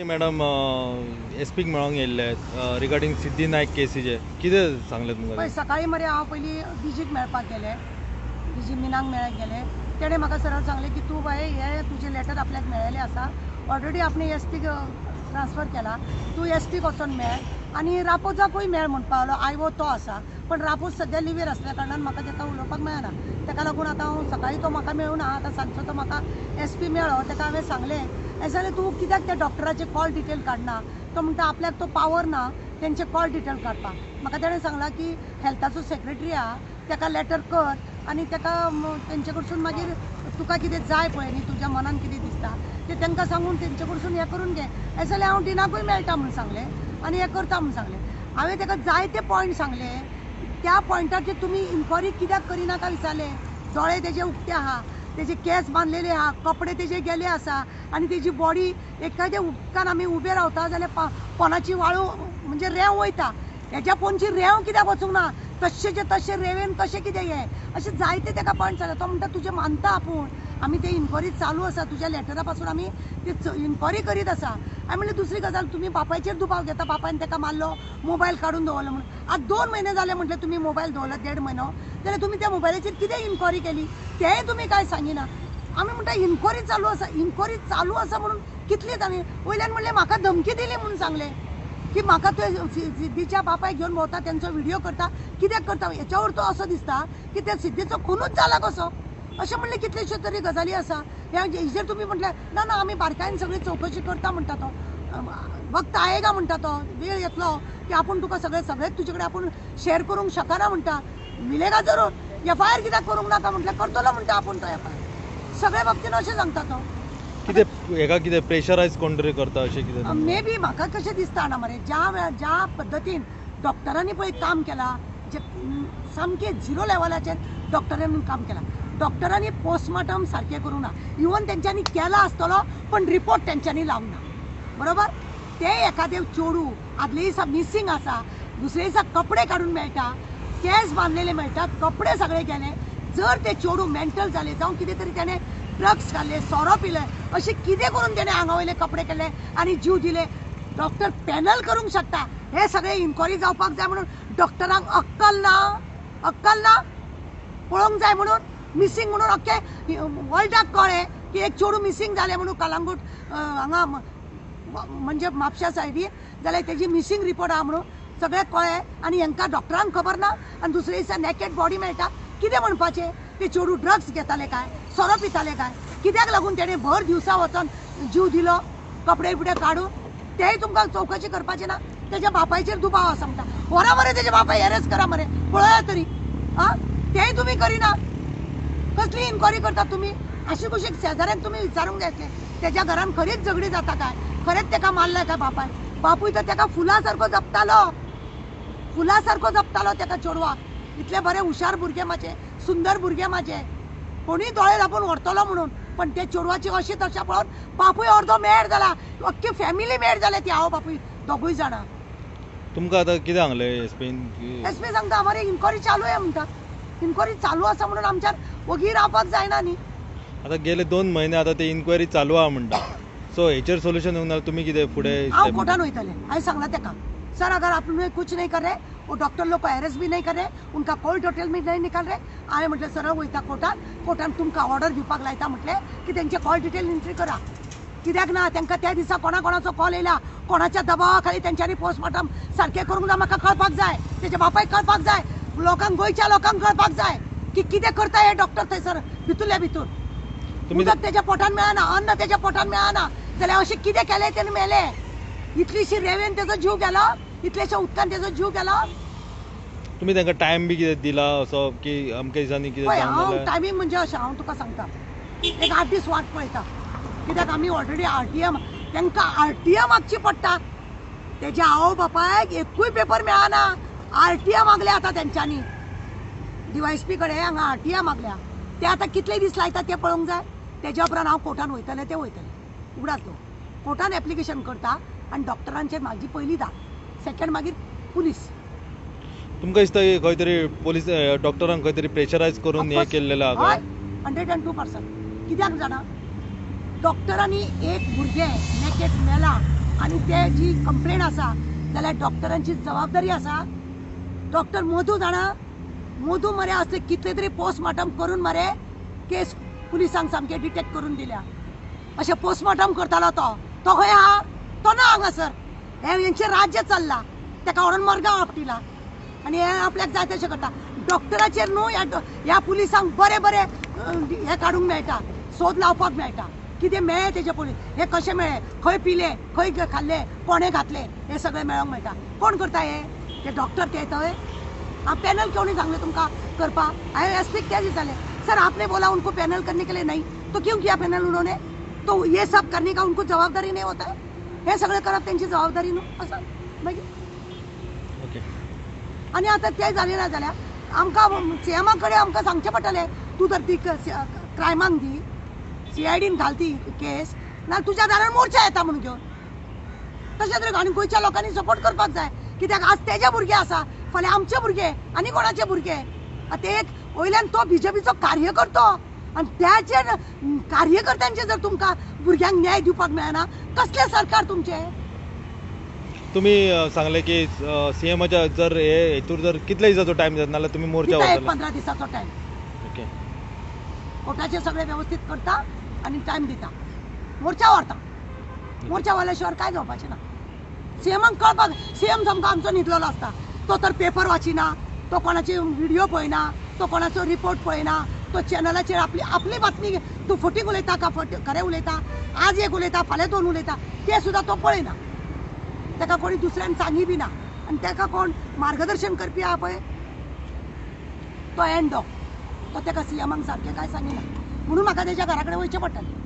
Madam एसपीक मेळोंक येयल्ले regarding सिद्धी नायक केसीचे कितें सांगलें तुमकां? पळय सकाळी मरे हांव पयलीं डीजीक मेळपाक गेलें, डीजी मिनांक मेळाक गेलें. तेणें म्हाका सरळ सांगलें की तूं बाय हे तुजें लेटर आपल्याक मेळिल्लें आसा, ऑलरेडी आपणें एसटीक ट्रान्सफर केला, तूं एसटीक वचोन मेळ आनी रापोजाकूय मेळ म्हणपा लागलो. आयवो तो आसा पण रापोज सद्या लिव्हीर आसल्या कारणान म्हाका ताका उलोवपाक मेळना. ताका लागून आतां हांव सकाळी तो म्हाका मेळूना, आतां सांजचो तो म्हाका एसपी मेळ्ळो. ताका हांवें सांगलें जाल्यार तूं कित्याक त्या डॉक्टराचे कॉल डिटेल काडना. तो म्हणटा आपल्याक तो पावर ना तेंचे कॉल डिटेल काडपाक. म्हाका तेणें सांगलां की हेल्थाचो सेक्रेटरी आहा ताका लेटर कर आनी ताका तेंचे कडसून मागीर तुका कितें जाय पळय न्ही, तुज्या मनान कितें दिसता तें तांकां सांगून तेंचे कडसून हें करून घे. जाल्यार हांव डिनाकूय मेळटा म्हूण सांगलें आनी हें करता म्हूण सांगलें. हांवें ताका जायते पॉयंट सांगले. त्या पॉयंटाचेर तुमी इन्क्वायरी कित्याक करिनाका विचारलें. दोळे तेजे उक्ते आहा, तेजे केस बांदलेले आहा, कपडे तेजे गेले आसा आनी तेजी बॉडी एखाद्या उदकान आमी उबे रावता जाल्यार पोनाची वाळू म्हणजे रेंव वयता. हेज्या पोनची रेंव कित्याक वचूंक ना, तशेचे तशे रेंवेन कशें कितें हें अशें जायते ताका पॉयंट सांगले. तो म्हणटा तुजें मानता आपूण, आमी ते इन्क्वायरी चालू आसा, तुज्या लेटरा पासून आमी ती इन्क्वायरी करीत आसा. हांवें म्हणलें दुसरी गजाल तुमी बापायचेर दुबाव घेता, बापायन ताका मारलो, मोबायल काडून दवरलो म्हणून. आज 2 म्हयने जाले म्हटलें तुमी मोबायल दवरलो, 1.5 म्हयनो जाल्यार तुमी त्या मोबायलाचेर कितें इन्क्वायरी केली तेंय तुमी कांय सांगिना. आमी म्हणटा इन्क्वायरी चालू आसा, इन्क्वायरी चालू आसा म्हणून कितली जाली. वयल्यान म्हणलें म्हाका धमकी दिली म्हणून सांगलें की म्हाका तो सिद्धीच्या बापायक घेवन भोंवता, तेंचो व्हिडिओ करता, कित्याक करता. हेच्या तो असो दिसता की त्या सिद्धीचो खूनच जाला कसो. अशें म्हणलें कितलेश्यो तरी गजाली आसा. हेजेर तुमी म्हटलें ना ना आमी बारकायेन सगळी चवकशी करता म्हणटा तो. वक्त आयेगा म्हणटा तो, वेळ येतलो की आपूण तुका सगळेच तुजे कडेन आपूण शेअर करूंक शकना म्हणटा. मिलेगा जरूर, FIR कित्याक करूंक नाका म्हटलें करतलो म्हणटा आपूण तो FIR. सगळ्या बाबतीन अशें सांगता तो. कितें हेका कितें प्रेशरायज कोण तरी करता अशें कितें? मे बी म्हाका कशें दिसता ना मरे, ज्या पद्दतीन डॉक्टरांनी पळय काम केलां, जे सामके झिरो लेवलाचेर डॉक्टरांनी काम केलां. डॉक्टरांनी पोस्टमॉर्टम सारकें करूंक ना. इवन तेंच्यांनी केला आसतलो पण रिपोर्ट तेंच्यांनी लावंक ना. बरोबर. ते एखादें चेडूं आदले दिसा मिसींग आसा, दुसरे दिसा कपडे काडून मेळटा, केस बांदलेले मेळटात, कपडे सगळे गेले. जर ते चेडूं मेंटल जाले जावं कितें तरी तेणें ड्रग्स खाल्ले, सोरो पिले, अशें कितें करून तेणें आंगा वयले कपडे केले आनी जीव दिले, डॉक्टर पॅनल करूंक शकता. हे सगळे इन्क्वायरी जावपाक जाय म्हणून डॉक्टरांक अक्कल ना पळोवंक जाय म्हणून. मिसींग म्हणून अख्खे वर्ल्डाक कळ्ळें की एक चेडूं मिसींग जालें म्हणून कलंगूट हांगा म्हणजे म्हापशा सायडीन, जाल्यार तेजी मिसींग रिपोर्ट आहा म्हणून सगळें कळ्ळें आनी हांकां डॉक्टरांक खबर ना. आनी दुसरे दिसा नेकेड बॉडी मेळटा. कितें म्हणपाचें, ते चेडूं ड्रग्स घेताले काय, सोरो पिताले काय, कित्याक लागून तेणें भर दिवसा वचोन जीव दिलो कपडे बिपडे काडून, तेय तुमकां चवकशी करपाचें ना. तेज्या बापायचेर दुबाव आसा म्हणटा. व्हरा मरे तेजे बापाय एरेस्ट करा मरे, पळया तरी. तेय तुमी करिना. कसली इन्क्वायरी करता तुमी? अशी कुशीक शेजाऱ्यांक तुमी विचारूंक घेतले तेज्या घरान खरीच झगडी जाता काय, खरेंच ताका मारलाय काय बापाय. बापूय तर ताका फुला सारको जपतालो ताका चेडवाक. इतले बरे हुशार भुरगे म्हाजे, सुंदर भुरगे म्हाजे, कोणीय दोळे धापून व्हरतलो म्हणून. पण ते चेडवाची अशी दशा पळोवन बापूय अर्दो मेड जाला, अख्खी फॅमिली मेड जाले ती आवय बापूय दोगूय जाणां. तुमकां आतां कितें सांगलें एसपीन? एसपी सांगता आमरे इन्क्वायरी चालू आहे म्हणटा. इन्क्वायरी चालू आसा म्हणून आमच्यार वगी रावपाक जायना न्ही. आतां गेले 2 म्हयने आतां ते इन्क्वायरी चालू आहा म्हणटा. सो हेचेर सोल्युशन येवंक ना, तुमी कितें फुडें? हांव कोर्टान वयतलें. हांवें सांगलां ताका, सर अगर आपने कुछ नहीं कर रहे, वो डॉक्टर लोग को अरेस्ट भी नहीं कर रहे, उनका कोई डिटेल भी नहीं निकाल रहे. हांवें म्हटलें सरळ वयता कोर्टान तुमकां ऑर्डर दिवपाक लायता म्हटलें की तेंचे कॉल डिटेल एंट्री करा. कित्याक ना, तांकां त्या दिसा कोणाचो कॉल येयला, कोणाच्या दबावा खाली तेंच्यांनी पोस्टमॉर्टम सारकें करूंक ना. म्हाका कळपाक जाय, तेच्या बापायक कळपाक जाय, गोंयच्या लोकांक कळपाक जाय की कितें करता हे डॉक्टर थंयसर भितरल्या भितर. उदक तेच्या पोटान मेळना, अन्न तेच्या पोटान मेळना, जाल्यार अशें कितें केलें तेणें मेलें. इतलीशी रेंवेन तेजो जीव गेलो, इतलेशा उदकान तेजो जीव गेलो. तुमी तांकां टायम बी कितें दिला असो की अमके दिसांनी कितें पळय जावंक हांव जाल्यार? टायमींग म्हणजे अशें हांव तुका सांगता, एक 8 दीस वाट पळयता. कित्याक आमी ऑलरेडी RTM तांकां RTM मागची पडटा. तेज्या आवय बापायक एकूय पेपर मेळना. RTM मागल्या आतां तेंच्यांनी DYSP कडेन हांगा RTM मागल्या. ते आतां कितले दीस लायता तें पळोवंक जाय. तेज्या उपरांत हांव कोर्टान वयतलें ते वयतलें. उगडास तो कोर्टान एप्लिकेशन करता आनी डॉक्टरांचेर म्हाजी पयली धा, सेकंड मागीर पुलीस. तुमकां दिसता की खंय तरी पोलीस डॉक्टरांक खंय तरी प्रेशरायज करून हें केल्लें आहा काय? 102%. कित्याक जाणा, डॉक्टरांनी एक भुरगें नेकेट मेला आणि ते जी कंप्लेंट आसा जाल्यार डॉक्टरांची जबाबदारी आसा. डॉक्टर मधू जाणा मधू मरे असले कितले तरी पोस्टमॉर्टम करून मरे केस पुलिसांक सामके डिटेक्ट करून दिल्या. अशें पोस्टमॉर्टम करतालो तो खंय आहा? तो ना हांगासर. हे यांचे राज्य चल्ला, तेका व्हरून मरगांव आपटिला आनी हे आपल्याक जाय तशें करता. डॉक्टराचेर न्हू ह्या पुलिसांक बरे बरे हे काडूंक मेळटा, सोद लावपाक मेळटा. कितें मेळ्ळें तेजे पुलीस, हे कशें मेळ्ळें, खंय पिले, खंय खाल्ले, कोणे घातले, हे सगळें मेळोंक मेळटा. कोण करता हे? ते डॉक्टर ते थंय. हाँ पैनल क्यों नहीं सांगले तुमका करपा? आए एसपी क्या दिसाले सर आपने बोला उनको पैनल करने के लिए नहीं, तो क्यों किया पैनल उन्होंने? तो ये सब करने का उनको जबाबदारी नहीं होता है? हे सगळे करप त्यांची जबाबदारी न्हू असं मागीर. ओके. आणि आता ते झाले ना जाल्यार आमकां सीएमा कडेन आमकां सांगचें पडटलें तूं तर ती क्रायमाक दी, CIDन घाल ती केस, ना तुज्या दारार मोर्चा येता म्हणून घेवन. तशें तरी आनी गोंयच्या लोकांनी सपोर्ट करपाक जाय. कित्याक आज तेजे भुरगे आसा, फाल्यां आमचे भुरगे आनी कोणाचे भुरगे. आतां एक वयल्यान तो बीजेपीचो कार्यकर्तो आनी त्याचे कार्यकर्त्यांचे जर तुमकां भुरग्यांक न्याय दिवपाक मेळना, कसलें सरकार तुमचें? तुम्ही सांगले की सीएमच्या जर हेतूर जर कितले दिसाचो टाइम जाता नाल्यार तुम्ही मोर्चा दिता एक वरतले. 15 दिसाचो टायम. ओके. कोर्टाचे सगळे व्यवस्थित करता आनी टायम दिता, मोर्चा व्हरता. मोर्चा व्हरल्या शिवाय काय जावपाचें ना. सीएमाक कळपाक, सीएम सामको आमचो न्हिदलेलो आसता. तो तर पेपर वाचिना, तो कोणाचे व्हिडिओ पळयना, तो कोणाचो रिपोर्ट पळयना, तो चॅनलाचेर आपली बातमी तूं फटीक उलयता का खरें उलयता, आज एक उलयता फाल्यां दोन उलयता, ते सुद्दां तो पळयना. ताका कोणी दुसऱ्यान सांगी बी ना आनी ताका कोण मार्गदर्शन करपी आहा पळय तो एंड डॉग, तो ताका सीएमाक सारकें कांय सांगिना. म्हणून म्हाका तेज्या घरा कडेन वयचें पडटलें.